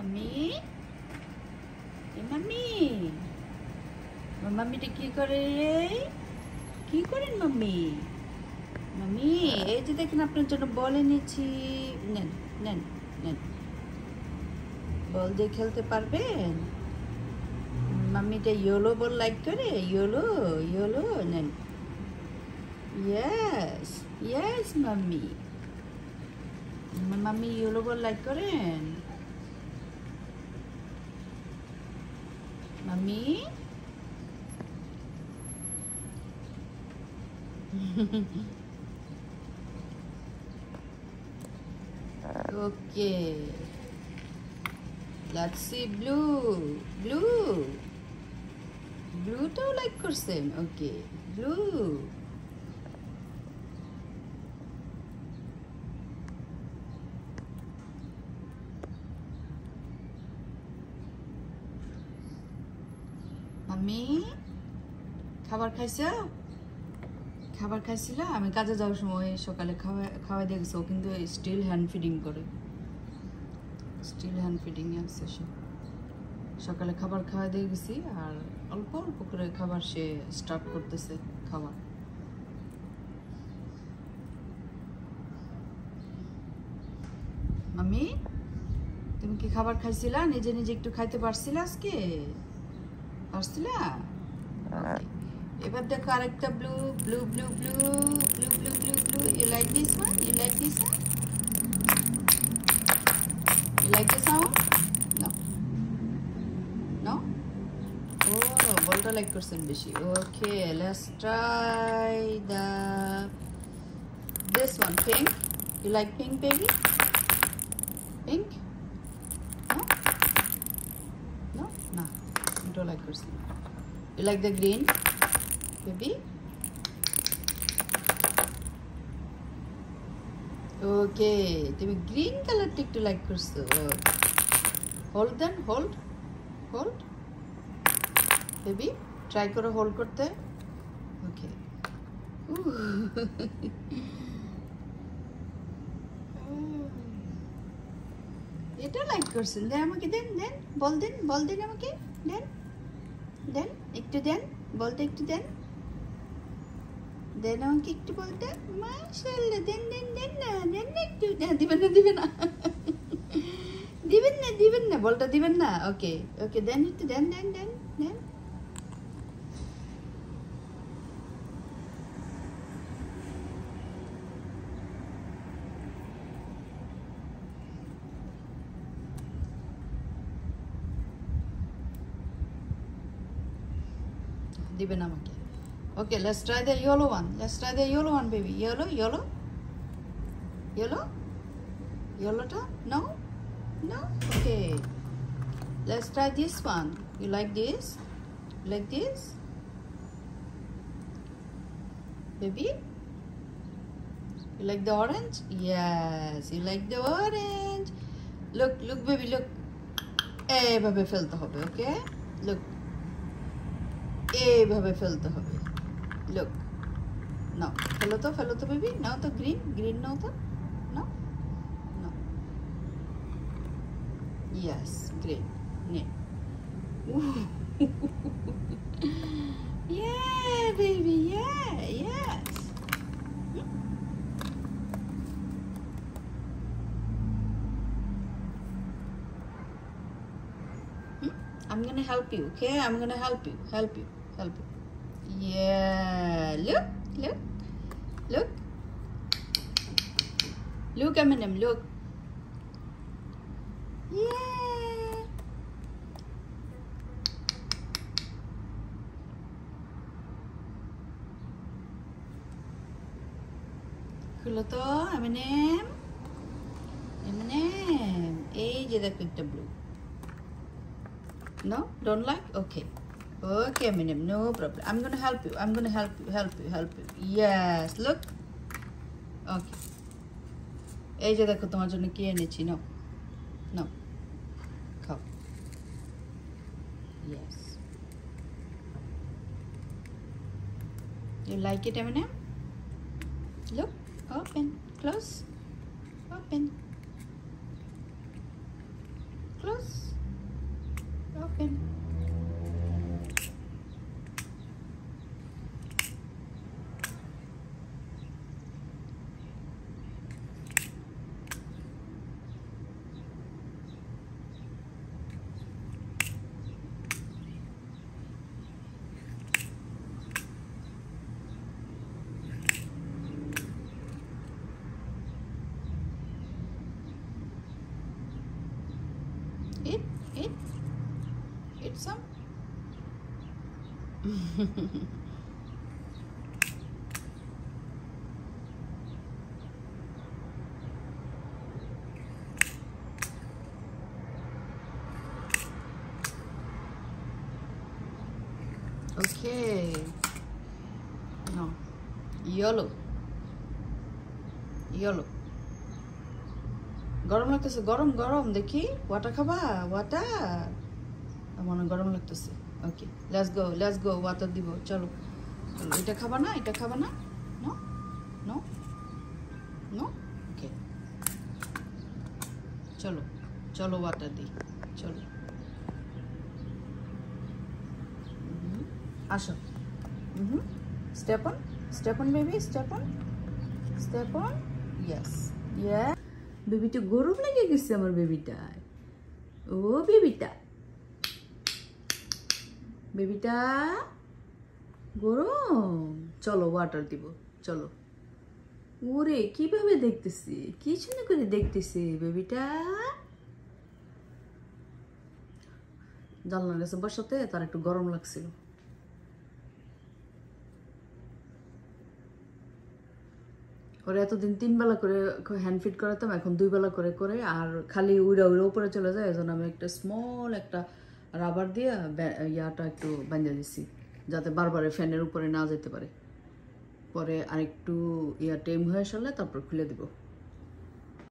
Mummy mummy মাম্মিটা কি করে রে? কি করেন মাম্মি? মাম্মি এই যে দেখেন আপনার জন্য বল এনেছি, নেন নেন নেন, বল দিয়ে খেলতে পারবেন? মাম্মিটা ইয়েলো বল লাইক করে, ইয়েলো ইয়েলো নেন। Yes yes mummy, mummy yellow ball like করেন? Mummy okay, let's see blue blue টাও লাইক করছেন? Okay blue. মাম্মি খাবার খাইছো? খাবার খাইছিল? আমি কাজে যাওয়ার সময় সকালে খাওয়াই দিয়ে গেছে, ও কিন্তু স্টিল হ্যান্ড ফিডিং করে, স্টিল হ্যান্ড ফিডিং আছে সে। সকালে খাবার খাওয়াই দিয়ে গেছি আর অল্প অল্প করে খাবার সে স্টার্ট করতেছে খাওয়া। মাম্মি তুমি কি খাবার খাইছিলা? নিজে নিজে একটু খাইতে পারছিলা আজকে? পারছিলা? এবার দেখো আরেকটা blue blue blue blue blue blue blue blue. You like this one? You like this one? You like the sound? No no? ও বলটা লাইক করছেন বেশি। Okay let's try the this one, pink. You like pink baby? Pink? No no না, এটা like করছেন। You like the green baby? Okay, তুমি green কালারটা একটু লাইক করছো। Hold then, hold hold baby, try করো হোল্ড করতে। ওকে এটা লাইক করছেন। দেন আমাকে দেন, দেন বল দেন, বল দেন আমাকে, দেন দেন একটু দেন, বলতে একটু দেন, দেন আমাকে একটু বলতে। মাশাআল্লাহ, দেন দেন দেন না, দেন না একটু। দিবেন না দিবেন না দিবেন না দিবেন না, বলটা দিবেন না। ওকে ওকে দেন একটু, দেন দেন দেন দেন। দিবেন আমাকে। Okay, let's try the yellow one. Let's try the yellow one, baby. Yellow, yellow, yellow, yellow ta? No, no. Okay, let's try this one. You like this? You like this, baby? You like the orange? Yes, you like the orange. Look, look, baby, look. এইভাবে ফেলতে হবে, ওকে? Look. এইভাবে ফেলতে হবে। Look. No. ফেলো তো baby. নাও তো green, green নাও তো। No. No. Yes, green. Yeah. Yeah, baby. Yeah, yes. I'm gonna help you, okay? I'm gonna help you, help you, help you. Yeah, look, look, look. Look, Eminem, look. Yeah. খুলো তো Eminem, Eminem. এই যে দেখো একটা blue. No, don't like? Okay. Okay, Eminem, no problem. I'm gonna help you. I'm gonna help you, help you, help you. Yes, look. Okay. এই যে দেখো তোমার জন্য কি এনেছি। No, no. খাও। Yes. You like it, Eminem? Look, open, close, open, close. Okay. Eat some. Okay. No. Yellow. গরম লাগতেছে, গরম গরম দেখি। ওয়াটার খাবা? ওয়াটার আমার গরম লাগতেছে। ওকে, লেটস গো ওয়াটার দিব। চলো চলো, এটা খাবা না? এটা খাবা না? No no no. ওকে, চলো চলো ওয়াটার দিই। চলো আসো। Step on baby, step on. Yes ইয়ে। বেবিটা গরম লেগে গেছে আমার বেবিটা। ও বেবিটা গরম। চলো ওয়াটার দিব। চলো। ওরে কিভাবে দেখতেছি, কি জন্য করে দেখতেছি বেবিটা। জানলার কাছে বসাতে তার একটু গরম লাগছিল। ওরা এতদিন 3 বেলা করে হ্যান্ড ফিট করাতাম, এখন 2 বেলা করে করে, আর খালি উড়া উপরে চলে যায়। এজন্য আমি একটা স্মল একটা রাবার দিয়ে ইয়াটা একটু বাঁধা দিছি, যাতে বারবার ফ্যানের উপরে না যেতে পারে। পরে আরেকটু ইয়া টেম হয়ে আসলে তারপর খুলে দিব।